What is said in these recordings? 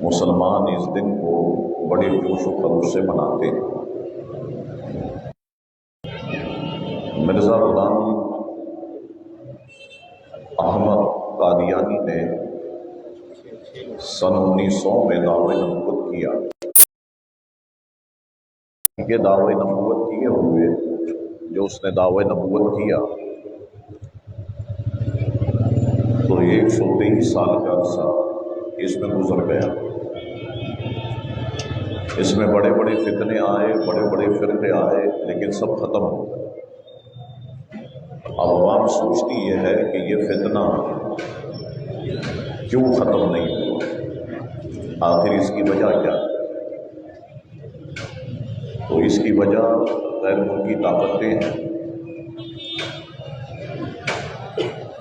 مسلمان اس دن کو بڑے جوش و خروش سے مناتے ہیں۔ مرزا غلام احمد قادیانی نے سن 1900 میں دعوی نبوت کیا۔ یہ دعوی نبوت کیے ہوئے جو اس نے دعوی نبوت کیا تو 123 سال کا عرصہ اس میں گزر گیا۔ اس میں بڑے بڑے فتنے آئے، بڑے بڑے فرقے آئے، لیکن سب ختم ہو گئے۔ اب عوام سوچتی یہ ہے کہ یہ فتنہ کیوں ختم نہیں ہوا، آخر اس کی وجہ کیا ہے؟ تو اس کی وجہ غیر ملکی طاقتیں ہیں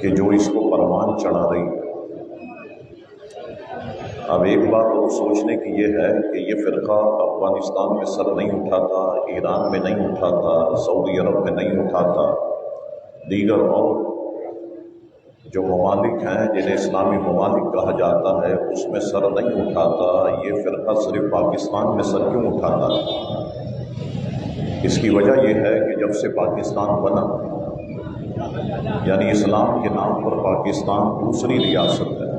کہ جو اس کو پروان چڑھا رہی ہے۔ اب ایک بات اور سوچنے کی یہ ہے کہ یہ فرقہ افغانستان میں سر نہیں اٹھاتا، ایران میں نہیں اٹھاتا، سعودی عرب میں نہیں اٹھاتا، دیگر اور جو ممالک ہیں جنہیں اسلامی ممالک کہا جاتا ہے اس میں سر نہیں اٹھاتا۔ یہ فرقہ صرف پاکستان میں سر کیوں اٹھاتا ہے؟ اس کی وجہ یہ ہے کہ جب سے پاکستان بنا، یعنی اسلام کے نام پر پاکستان دوسری ریاست ہے۔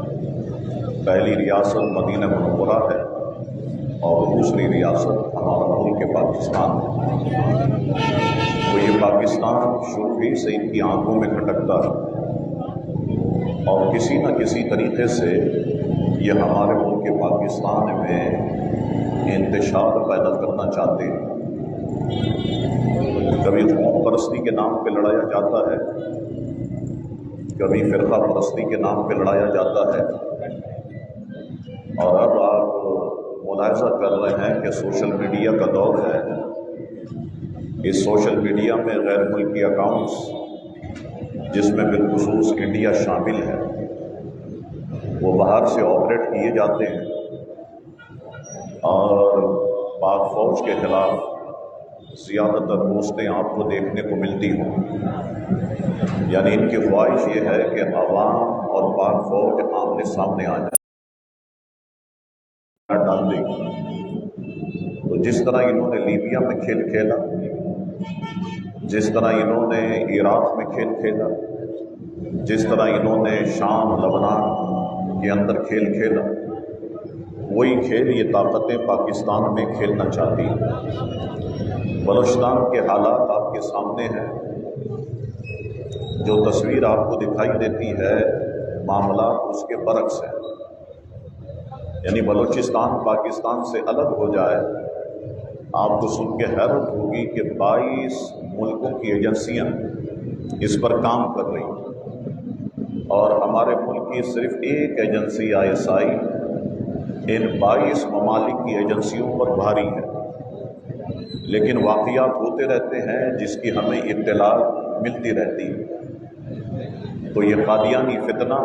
پہلی ریاست مدینہ منورہ ہے اور دوسری ریاست ہمارا ملک پاکستان ہے۔ تو یہ پاکستان شروع ہی سے ان کی آنکھوں میں کھٹکتا ہے اور کسی نہ کسی طریقے سے یہ ہمارے ملک پاکستان میں انتشار پیدا کرنا چاہتے ہیں۔ کبھی قوم پرستی کے نام پہ لڑایا جاتا ہے، کبھی فرقہ پرستی کے نام پہ لڑایا جاتا ہے، اور اب آپ ملاحظہ کر رہے ہیں کہ سوشل میڈیا کا دور ہے۔ اس سوشل میڈیا میں غیر ملکی اکاؤنٹس، جس میں بالخصوص انڈیا شامل ہے، وہ باہر سے آپریٹ کیے جاتے ہیں اور پاک فوج کے خلاف زیادہ تر پوسٹیں آپ کو دیکھنے کو ملتی ہوں۔ یعنی ان کی خواہش یہ ہے کہ عوام اور پاک فوج آمنے سامنے آ جائے، ڈال دیں۔ تو جس طرح انہوں نے لیبیا میں کھیل کھیلا، جس طرح انہوں نے عراق میں کھیل کھیلا، جس طرح انہوں نے شام لبنان کے اندر کھیل کھیلا، وہی کھیل یہ طاقتیں پاکستان میں کھیلنا چاہتی ہیں۔ بلوچستان کے حالات آپ کے سامنے ہیں۔ جو تصویر آپ کو دکھائی دیتی ہے، معاملات اس کے برعکس ہیں۔ یعنی بلوچستان پاکستان سے الگ ہو جائے، آپ کو سن کے حیرت ہوگی کہ 22 ملکوں کی ایجنسیاں اس پر کام کر رہی ہیں اور ہمارے ملک کی صرف ایک ایجنسی ISI ان 22 ممالک کی ایجنسیوں پر بھاری ہے۔ لیکن واقعات ہوتے رہتے ہیں جس کی ہمیں اطلاع ملتی رہتی ہے۔ تو یہ قادیانی فتنہ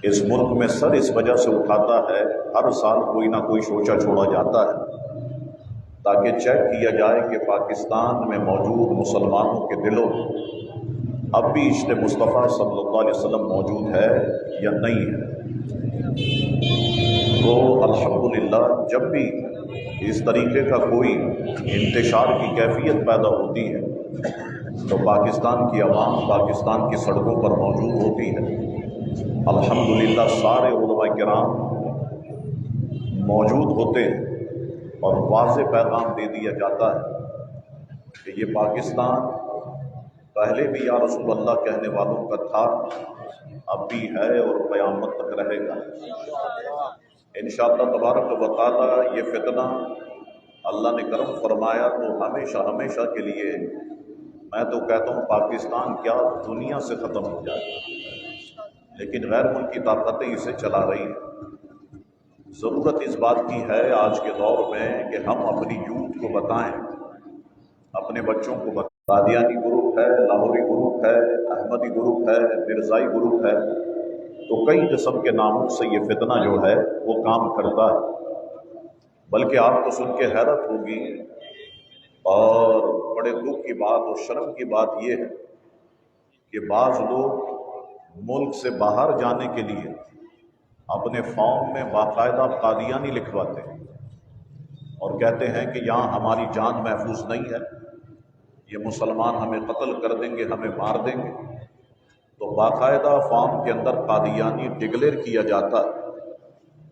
اس ملک میں سر اس وجہ سے اٹھاتا ہے، ہر سال کوئی نہ کوئی شوچہ چھوڑا جاتا ہے تاکہ چیک کیا جائے کہ پاکستان میں موجود مسلمانوں کے دلوں میں اب بھی عشق مصطفیٰ صلی اللہ علیہ وسلم موجود ہے یا نہیں ہے۔ تو الحمدللہ جب بھی اس طریقے کا کوئی انتشار کی کیفیت پیدا ہوتی ہے تو پاکستان کی عوام پاکستان کی سڑکوں پر موجود ہوتی ہے۔ الحمدللہ سارے علماء کرام موجود ہوتے ہیں اور واضح پیغام دے دیا جاتا ہے کہ یہ پاکستان پہلے بھی یا رسول اللہ کہنے والوں کا تھا، اب بھی ہے اور قیامت تک رہے گا۔ انشاءاللہ تبارک و تعالی یہ فتنہ اللہ نے کرم فرمایا تو ہمیشہ ہمیشہ کے لیے، میں تو کہتا ہوں پاکستان کیا دنیا سے ختم ہو جائے، لیکن غیر ملکی طاقتیں اسے چلا رہی ہیں۔ ضرورت اس بات کی ہے آج کے دور میں کہ ہم اپنی یوتھ کو بتائیں، اپنے بچوں کو بتائیں۔ قادیانی گروپ ہے، لاہوری گروپ ہے، احمدی گروپ ہے، مرزائی گروپ ہے، تو کئی قسم کے ناموں سے یہ فتنہ جو ہے وہ کام کرتا ہے۔ بلکہ آپ کو سن کے حیرت ہوگی اور بڑے دکھ کی بات اور شرم کی بات یہ ہے کہ بعض لوگ ملک سے باہر جانے کے لیے اپنے فارم میں باقاعدہ قادیانی لکھواتے ہیں اور کہتے ہیں کہ یہاں ہماری جان محفوظ نہیں ہے، یہ مسلمان ہمیں قتل کر دیں گے، ہمیں مار دیں گے۔ تو باقاعدہ فارم کے اندر قادیانی ڈکلیئر کیا جاتا ہے۔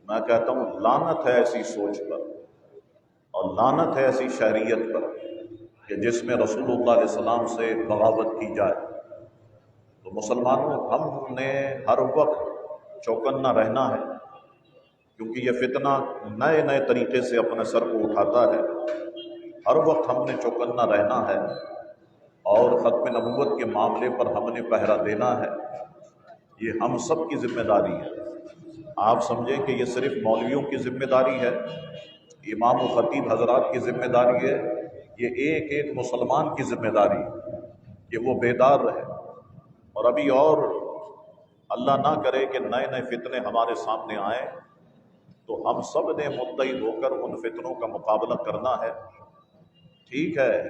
میں کہتا ہوں لعنت ہے ایسی سوچ پر، اور لعنت ہے ایسی شہریت پر کہ جس میں رسول اللہ علیہ السلام سے بغاوت کی جائے۔ تو مسلمانوں، ہم نے ہر وقت چوکنا رہنا ہے، کیونکہ یہ فتنہ نئے نئے طریقے سے اپنے سر کو اٹھاتا ہے۔ ہر وقت ہم نے چوکنا رہنا ہے اور ختم نبوت کے معاملے پر ہم نے پہرا دینا ہے۔ یہ ہم سب کی ذمہ داری ہے۔ آپ سمجھیں کہ یہ صرف مولویوں کی ذمہ داری ہے، امام و خطیب حضرات کی ذمہ داری ہے، یہ ایک ایک مسلمان کی ذمہ داری ہے کہ وہ بیدار رہے۔ اور ابھی اور اللہ نہ کرے کہ نئے نئے فتنے ہمارے سامنے آئیں، تو ہم سب نے متحد ہو کر ان فتنوں کا مقابلہ کرنا ہے۔ ٹھیک ہے،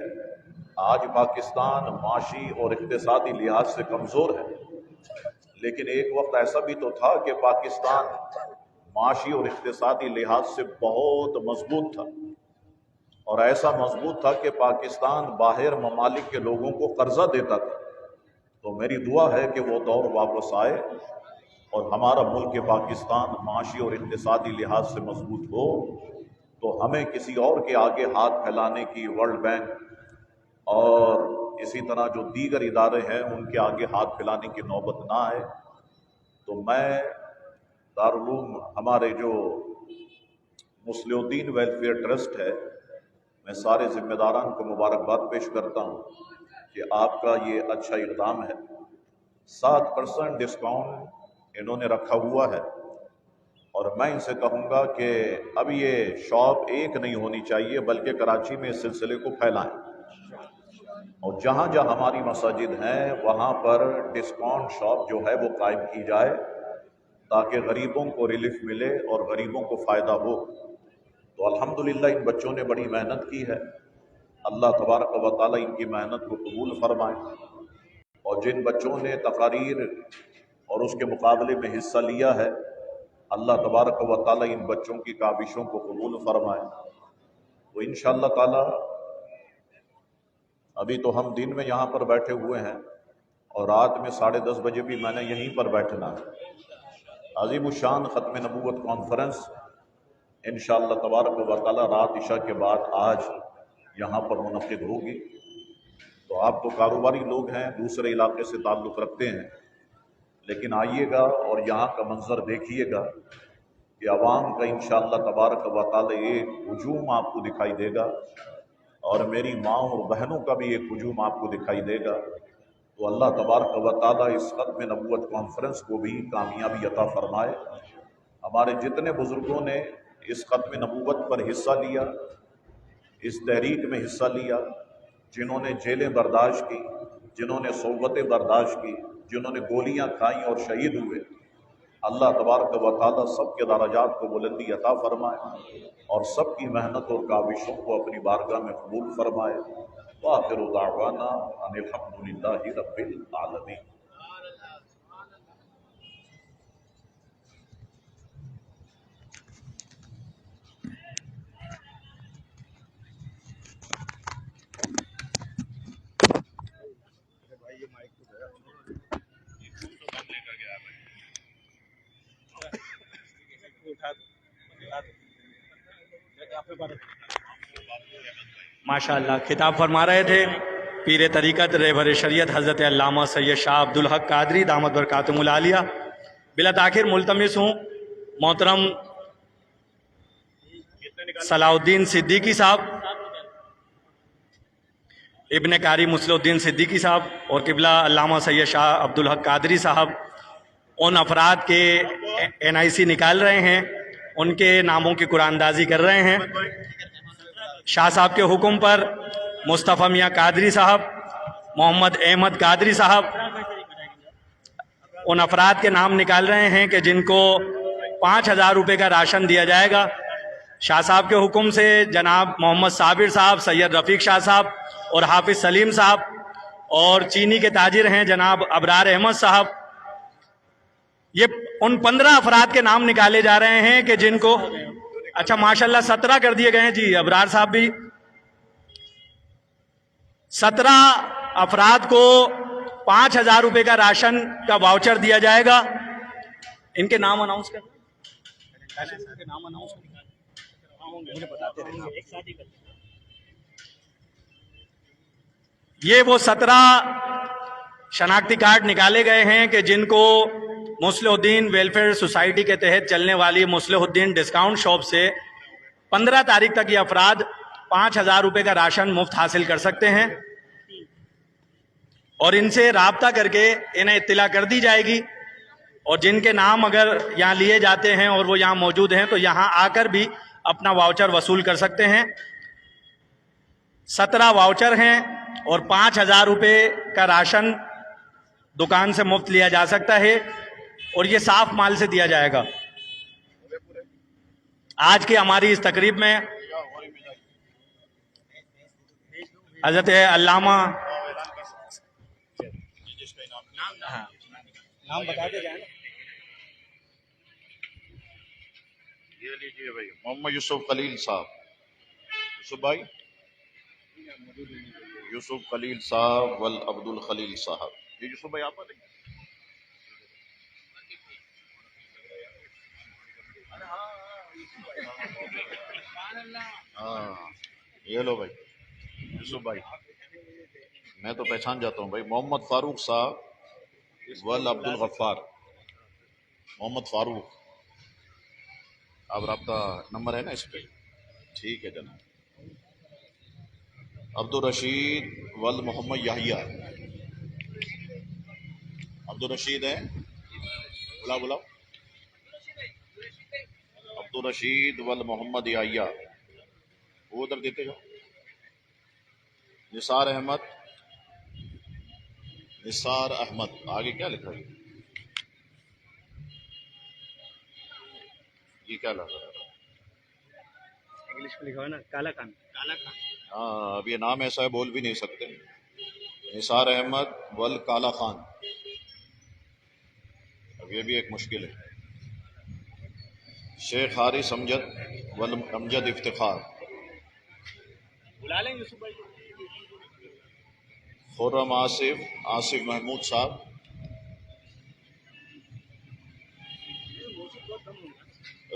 آج پاکستان معاشی اور اقتصادی لحاظ سے کمزور ہے، لیکن ایک وقت ایسا بھی تو تھا کہ پاکستان معاشی اور اقتصادی لحاظ سے بہت مضبوط تھا، اور ایسا مضبوط تھا کہ پاکستان باہر ممالک کے لوگوں کو قرضہ دیتا تھا۔ تو میری دعا ہے کہ وہ دور واپس آئے اور ہمارا ملک پاکستان معاشی اور اقتصادی لحاظ سے مضبوط ہو، تو ہمیں کسی اور کے آگے ہاتھ پھیلانے کی، ورلڈ بینک اور اسی طرح جو دیگر ادارے ہیں ان کے آگے ہاتھ پھیلانے کی نوبت نہ آئے۔ تو میں دارالعلوم ہمارے جو مصلح الدین ویلفیئر ٹرسٹ ہے، میں سارے ذمہ داران کو مبارکباد پیش کرتا ہوں کہ آپ کا یہ اچھا اقدام ہے۔ 7% ڈسکاؤنٹ انہوں نے رکھا ہوا ہے، اور میں ان سے کہوں گا کہ اب یہ شاپ ایک نہیں ہونی چاہیے، بلکہ کراچی میں اس سلسلے کو پھیلائیں، اور جہاں جہاں ہماری مساجد ہیں وہاں پر ڈسکاؤنٹ شاپ جو ہے وہ قائم کی جائے، تاکہ غریبوں کو ریلیف ملے اور غریبوں کو فائدہ ہو۔ تو الحمدللہ ان بچوں نے بڑی محنت کی ہے، اللہ تبارک و تعالی ان کی محنت کو قبول فرمائے، اور جن بچوں نے تقاریر اور اس کے مقابلے میں حصہ لیا ہے، اللہ تبارک و تعالی ان بچوں کی کاوشوں کو قبول فرمائے۔ تو انشاءاللہ تعالی ابھی تو ہم دن میں یہاں پر بیٹھے ہوئے ہیں، اور رات میں 10:30 بجے بھی میں نے یہیں پر بیٹھنا ہے۔ عظیم الشان ختم نبوت کانفرنس انشاءاللہ تبارک و تعالی رات عشاء کے بعد آج یہاں پر منعقد ہوگی۔ تو آپ تو کاروباری لوگ ہیں، دوسرے علاقے سے تعلق رکھتے ہیں، لیکن آئیے گا اور یہاں کا منظر دیکھیے گا کہ عوام کا انشاءاللہ تبارک و تعالی ایک ہجوم آپ کو دکھائی دے گا، اور میری ماں اور بہنوں کا بھی ایک ہجوم آپ کو دکھائی دے گا۔ تو اللہ تبارک و تعالی اس ختم نبوت کانفرنس کو بھی کامیابی عطا فرمائے۔ ہمارے جتنے بزرگوں نے اس ختم نبوت پر حصہ لیا، اس تحریک میں حصہ لیا، جنہوں نے جیلیں برداشت کی، جنہوں نے صحبتیں برداشت کی، جنہوں نے گولیاں کھائیں اور شہید ہوئے، اللہ تبارک و تعالی سب کے درجات کو بلندی عطا فرمائے، اور سب کی محنت اور کاوشوں کو اپنی بارگاہ میں قبول فرمائے۔ وآخر دعوانا ان الحمدللہ رب العالمین۔ ماشاءاللہ خطاب فرما رہے تھے پیر طریقت رہبر شریعت حضرت علامہ سید شاہ عبدالحق قادری دامت برکاتہم العالیہ۔ بلا تاخیر ملتمس ہوں محترم صلاح الدین صدیقی صاحب، ابن قاری مصلح الدین صدیقی صاحب اور قبلہ علامہ سید شاہ عبدالحق قادری صاحب ان افراد کے NIC نکال رہے ہیں، ان کے ناموں کی قرآن اندازی کر رہے ہیں۔ شاہ صاحب کے حکم پر مصطفیٰ میاں قادری صاحب، محمد احمد قادری صاحب ان افراد کے نام نکال رہے ہیں کہ جن کو 5,000 روپے کا راشن دیا جائے گا۔ شاہ صاحب کے حکم سے جناب محمد صابر صاحب، سید رفیق شاہ صاحب اور حافظ سلیم صاحب، اور چینی کے تاجر ہیں جناب ابرار احمد صاحب، یہ ان 15 افراد کے نام نکالے جا رہے ہیں کہ جن کو اچھا ماشاءاللہ 17 کر دیے گئے ہیں جی ابرار صاحب بھی 17 افراد کو 5,000 روپے کا راشن کا واؤچر دیا جائے گا. ان کے نام اناؤنس کر یہ وہ 17 شناختی کارڈ نکالے گئے ہیں کہ جن کو مصلح الدین ویلفیئر سوسائٹی کے تحت چلنے والی مصلح الدین ڈسکاؤنٹ شاپ سے 15 تاریخ تک یہ افراد 5,000 روپے کا راشن مفت حاصل کر سکتے ہیں اور ان سے رابطہ کر کے انہیں اطلاع کر دی جائے گی. اور جن کے نام اگر یہاں لیے جاتے ہیں اور وہ یہاں موجود ہیں تو یہاں آ کر بھی اپنا واؤچر وصول کر سکتے ہیں. 17 واؤچر ہیں اور 5,000 روپے کا راشن دکان سے مفت لیا جا سکتا ہے اور یہ صاف مال سے دیا جائے گا. آج کی ہماری اس تقریب میں حضرت علامہ نام بتا دے جائیں یہ لیجیے بھائی محمد یوسف خلیل صاحب. یوسف بھائی یوسف خلیل صاحب والعبد الخلیل صاحب. یہ یوسف بھائی آپ آ نہیں ہاں یہ لو بھائی یوسف بھائی میں تو پہچان جاتا ہوں بھائی. محمد فاروق صاحب والعبد الغفار. محمد فاروق آپ رابطہ نمبر ہے نا اس پہ؟ ٹھیک ہے جناب. عبد الرشید ول محمد یحییٰ. عبد الرشید ہے بلاؤ عبد الرشید ول محمد یحییٰ وہ ادھر دیتے جاؤ. نثار احمد آگے کیا لکھا ہے؟ یہ کیا لکھا ہے؟ انگلش میں لکھا ہوا ہے نا کالا خان. ہاں اب یہ نام ایسا ہے بول بھی نہیں سکتے. نثار احمد ول کالا خان. اب یہ بھی ایک مشکل ہے. شیخ حارث امجد ول امجد افتخار. بلا لیں یوسف بھائی. خرم آصف محمود صاحب.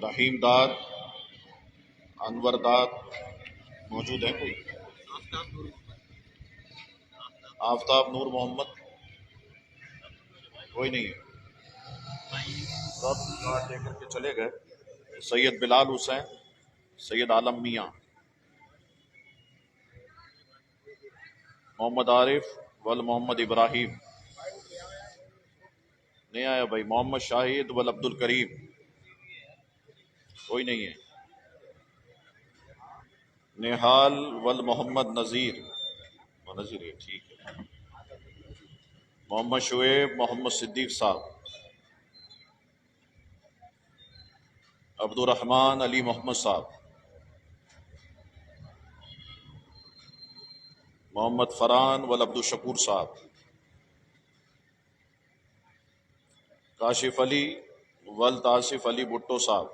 رحیم داد انور داد موجود ہیں کوئی؟ آفتاب نور محمد کوئی نہیں ہے. سب کارڈ لے کر کے چلے گئے. سید بلال حسین سید عالم میاں. محمد عارف ول محمد ابراہیم نہیں آیا بھائی. محمد شاہد ول عبد الکریم کوئی نہیں ہے. نہال ول محمد نذیر ہے ٹھیک ہے. محمد شعیب محمد صدیق صاحب. عبد الرحمن علی محمد صاحب. محمد فرحان ول عبد الشکور صاحب. کاشف علی ول آصف علی بھٹو صاحب.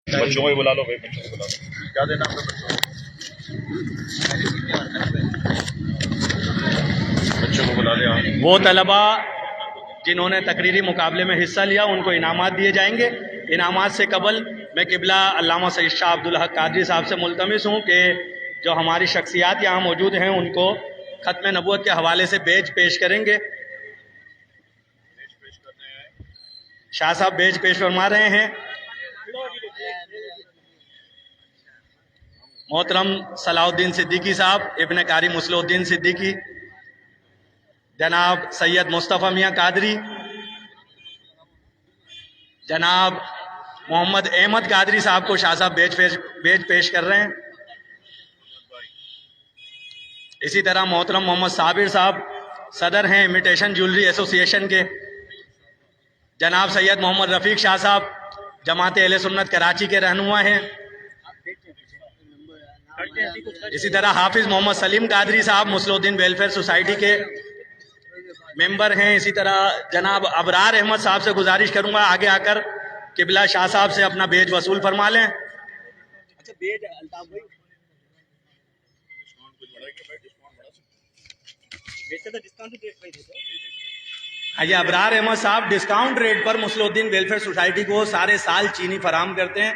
بچوں کو بلا لو بھائی. بچوں کو بلا لو. کیا دینا آپ بچوں کو بلا لیا. وہ طلبہ جنہوں نے تقریری مقابلے میں حصہ لیا ان کو انعامات دیے جائیں گے. انعامات سے قبل میں قبلہ علامہ سید شاہ عبدالحق قادری صاحب سے ملتمس ہوں کہ جو ہماری شخصیات یہاں موجود ہیں ان کو ختم نبوت کے حوالے سے بیج پیش کریں گے. شاہ صاحب بیج پیش فرما رہے ہیں. محترم صلاح الدین صدیقی صاحب ابن قاری مصلح الدین صدیقی. جناب سید مصطفیٰ میاں قادری. جناب محمد احمد قادری صاحب کو شاہ صاحب بیج پیش کر رہے ہیں. اسی طرح محترم محمد صابر صاحب صدر ہیں امیٹیشن جیولری ایسوسی ایشن کے. جناب سید محمد رفیق شاہ صاحب جماعت اہل سنت کراچی کے رہنما ہیں. اسی طرح حافظ محمد سلیم قادری صاحب مصلح الدین ویلفیئر سوسائٹی کے. ممبر ہیں. اسی طرح جناب ابرار احمد صاحب سے گزارش کروں گا آگے آ کر قبلہ شاہ صاحب سے اپنا بیج وصول فرما لیں. اچھا بیج الطاف بھائی یہ ابرار احمد صاحب ڈسکاؤنٹ ریٹ پر مسلح الدین ویلفیئر سوسائٹی کو سارے سال چینی فراہم کرتے ہیں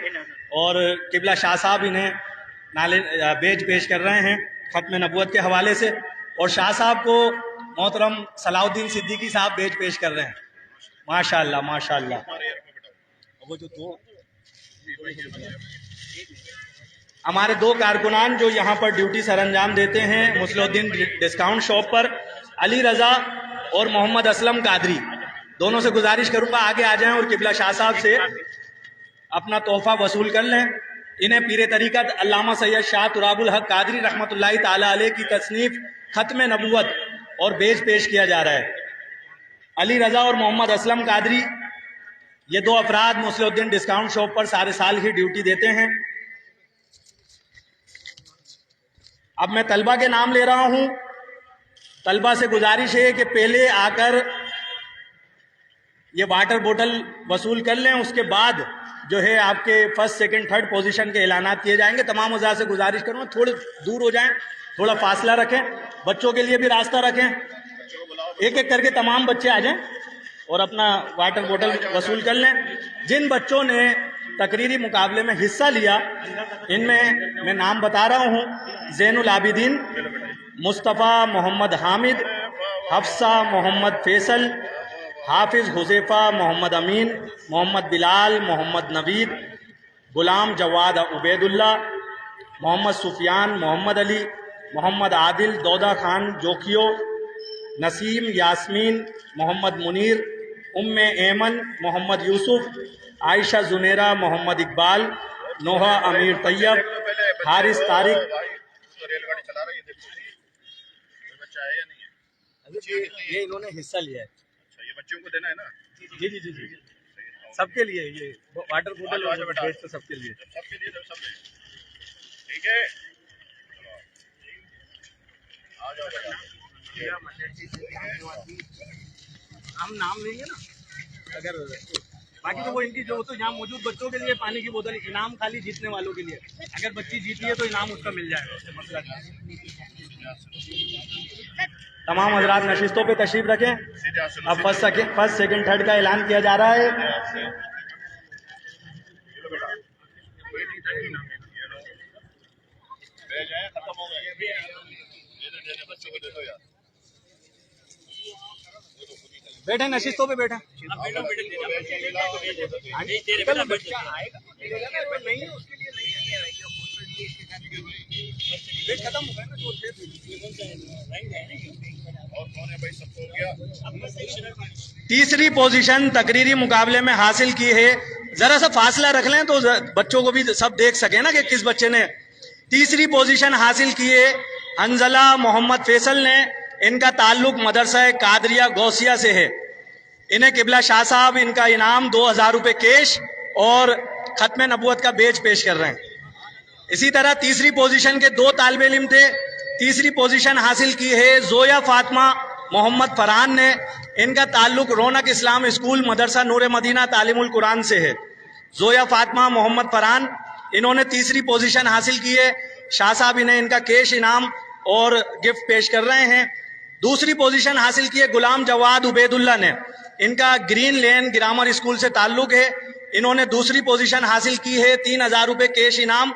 اور قبلہ شاہ صاحب انہیں بیج پیش کر رہے ہیں ختم نبوت کے حوالے سے, اور شاہ صاحب کو محترم صلاح الدین صدیقی صاحب بیج پیش کر رہے ہیں. ماشاء اللہ ماشاء اللہ. ہمارے دو کارکنان جو یہاں پر ڈیوٹی سر انجام دیتے ہیں مسلح الدین ڈسکاؤنٹ شاپ پر, علی رضا اور محمد اسلم قادری, دونوں سے گزارش کروں گا آگے آ جائیں اور قبلہ شاہ صاحب سے اپنا تحفہ وصول کر لیں. انہیں پیر طریقت علامہ سید شاہ تراب الحق قادری رحمۃ اللہ تعالی علیہ کی تصنیف ختم نبوت اور بیج پیش کیا جا رہا ہے. علی رضا اور محمد اسلم قادری یہ دو افراد مسلح الدین ڈسکاؤنٹ شاپ پر سارے سال ہی ڈیوٹی دیتے ہیں. اب میں طلبہ کے نام لے رہا ہوں. طلبہ سے گزارش ہے کہ پہلے آ کر یہ واٹر بوٹل وصول کر لیں, اس کے بعد جو ہے آپ کے فرسٹ سیکنڈ تھرڈ پوزیشن کے اعلانات کیے جائیں گے. تمام حضرات سے گزارش کروں گا تھوڑے دور ہو جائیں, تھوڑا فاصلہ رکھیں, بچوں کے لیے بھی راستہ رکھیں. ایک ایک کر کے تمام بچے آ جائیں اور اپنا واٹر بوٹل وصول کر لیں. جن بچوں نے تقریری مقابلے میں حصہ لیا ان میں نام بتا رہا ہوں: زین العابدین, مصطفیٰ محمد حامد, حفصہ محمد فیصل, حافظ حذیفہ محمد امین, محمد بلال محمد نوید, غلام جواد عبید اللہ, محمد سفیان محمد علی, محمد عادل دودا خان جوکھیو, نسیم یاسمین محمد منیر, ام ایمن محمد یوسف, عائشہ زنیرہ محمد اقبال, نوحہ امیر طیب, حارث طارق. یہ انہوں نے حصہ لیا ہے, بچوں کو دینا ہے نا. جی جی جی جی سب کے لیے یہ واٹر بوٹل تو سب کے لیے. ٹھیک ہے, ہم نام لیں گے نا اگر باقی تو وہ ان کی جو تو یہاں موجود بچوں کے لیے پانی کی بوتل انعام خالی جیتنے والوں کے لیے. اگر بچی جیتی ہے تو انعام اس کا مل جائے گا, مسئلہ تمام حضرات نشستوں پہ تشریف رکھیں. اب فرسٹ سیکنڈ تھرڈ کا اعلان کیا جا رہا ہے. بیٹھے نشستوں پہ بیٹھے. تیسری پوزیشن تقریری مقابلے میں حاصل کی ہے. ذرا سا فاصلہ رکھ لیں تو بچوں کو بھی سب دیکھ سکیں نا کہ کس بچے نے تیسری پوزیشن حاصل کی ہے. حنزلہ محمد فیصل نے, ان کا تعلق مدرسہ قادریہ غوثیہ سے ہے. انہیں قبلہ شاہ صاحب ان کا انعام 2000 روپے کیش اور ختم نبوت کا بیج پیش کر رہے ہیں. اسی طرح تیسری پوزیشن کے دو طالب علم تھے. تیسری پوزیشن حاصل کی ہے زویا فاطمہ محمد فرحان نے. ان کا تعلق رونق اسلام اسکول مدرسہ نور مدینہ تعلیم القرآن سے ہے. زویا فاطمہ محمد فرحان انہوں نے تیسری پوزیشن حاصل کی ہے. شاہ صاحب انہیں ان کا کیش انعام اور گفٹ پیش کر رہے ہیں. دوسری پوزیشن حاصل کی ہے غلام جواد عبید اللہ نے. ان کا گرین لین گرامر اسکول سے تعلق ہے. انہوں نے دوسری پوزیشن حاصل کی ہے 3000 روپے کیش انعام.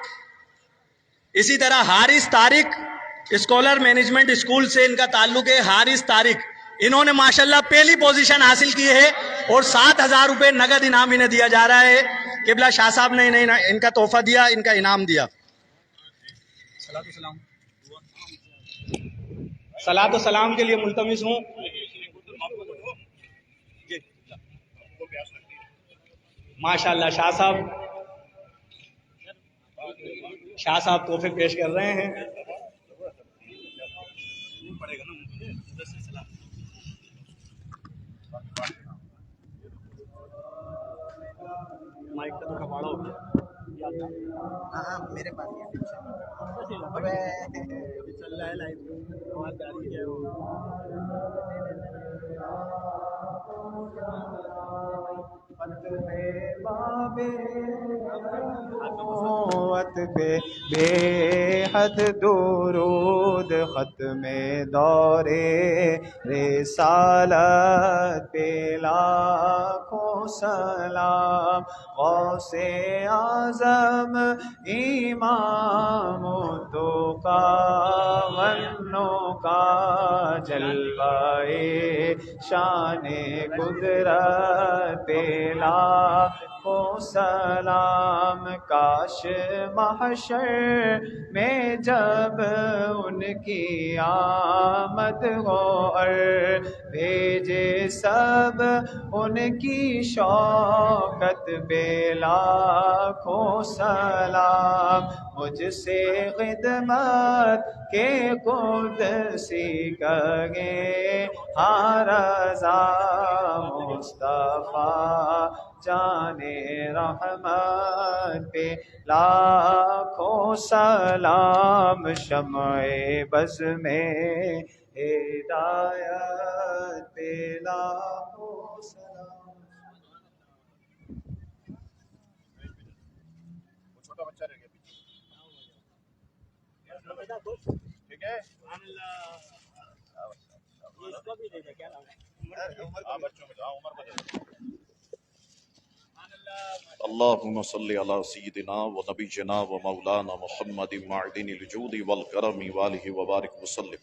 اسی طرح Haris Tariq scholar management school سے ان کا تعلق ہے. حارث طارق انہوں نے ماشاءاللہ پہلی پوزیشن حاصل کی ہے اور 7000 روپے نگد انعام انہیں دیا جا رہا ہے. قبلہ شاہ صاحب نے انہیں ان کا تحفہ دیا, ان کا انعام دیا. صلاۃ و سلام کے لیے ملتمس ہوں. ماشاءاللہ شاہ صاحب تحفے پیش کر رہے ہیں. مائک کا تو کباڑا ہو گیا. ہاں میرے پاس چل رہا ہے لائف آواز جاری ہے. نبوت پہ بے حد درود، ختم دورے رسالت پہ لاکھوں سلام، غوث اعظم امام التقا والنور کا جلوہ شان قدرت پہ لاکھوں سلام، کاش محشر میں جب ان کی آمد ہو اور بھیجے سب ان کی شوکت پہ لاکھوں سلام، مجھ سے خدمت کے قدسی کہیں ہاں رضا مصطفیٰ جان رحمت پہ لاکھوں سلام، شمع بز میں ہدایت پہ لاکھوں سلام۔ چھوٹا بچہ رہ گیا ٹھیک ہے بچوں میں عمر بدل اللهم صل على سيدنا ونبينا ومولانا محمد معدن الجود والكرم وآله وبارك وسلم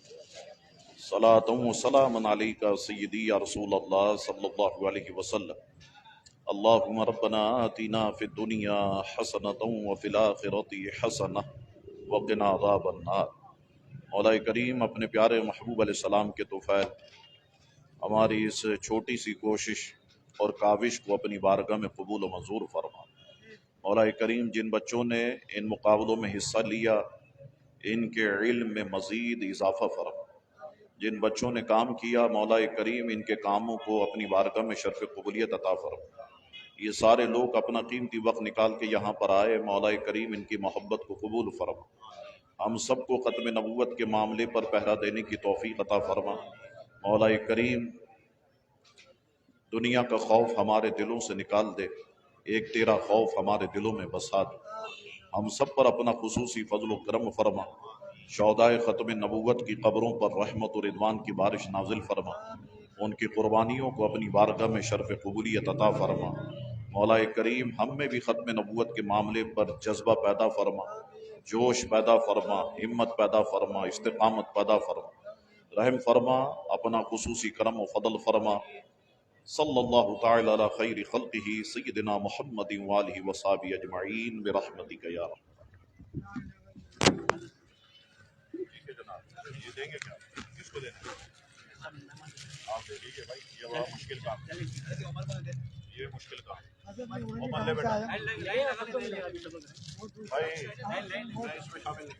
صلاة وسلاما عليك سيدي يا رسول الله صلى الله عليه وسلم اللهم ربنا آتنا في الدنيا حسنة وفي الآخرة حسنة وقنا عذاب النار۔ مولا کریم اپنے پیارے محبوب علیہ السلام کے توفیل ہماری اس چھوٹی سی کوشش اور کاوش کو اپنی بارگاہ میں قبول و منظور فرما۔ مولا کریم جن بچوں نے ان مقابلوں میں حصہ لیا ان کے علم میں مزید اضافہ فرما، جن بچوں نے کام کیا مولا کریم ان کے کاموں کو اپنی بارگاہ میں شرف قبولیت عطا فرما۔ یہ سارے لوگ اپنا قیمتی وقت نکال کے یہاں پر آئے، مولا کریم ان کی محبت کو قبول فرما، ہم سب کو ختم نبوت کے معاملے پر پہرا دینے کی توفیق عطا فرما۔ مولا کریم دنیا کا خوف ہمارے دلوں سے نکال دے، ایک تیرا خوف ہمارے دلوں میں بسا دے، ہم سب پر اپنا خصوصی فضل و کرم فرما، شہدائے ختم نبوت کی قبروں پر رحمت و رضوان کی بارش نازل فرما، ان کی قربانیوں کو اپنی بارگاہ میں شرف قبولیت عطا فرما۔ مولا کریم ہم میں بھی ختم نبوت کے معاملے پر جذبہ پیدا فرما، جوش پیدا فرما، ہمت پیدا فرما، استقامت پیدا فرما، رحم فرما، اپنا خصوصی کرم و فضل فرما۔ صلی اللہ تعالی علی خیر خلقہ سیدنا محمد وآلہ وصحبہ اجمعین برحمتک یا رب۔ ٹھیک ہے جناب، یہ دیں گے کیا؟ کس کو دینا؟ آپ دے دیجیے بھائی، یہ بڑا مشکل کام ہے، یہ مشکل کام ہے۔ عمر لے بیٹا بھائی، میں اس میں شامل نہیں۔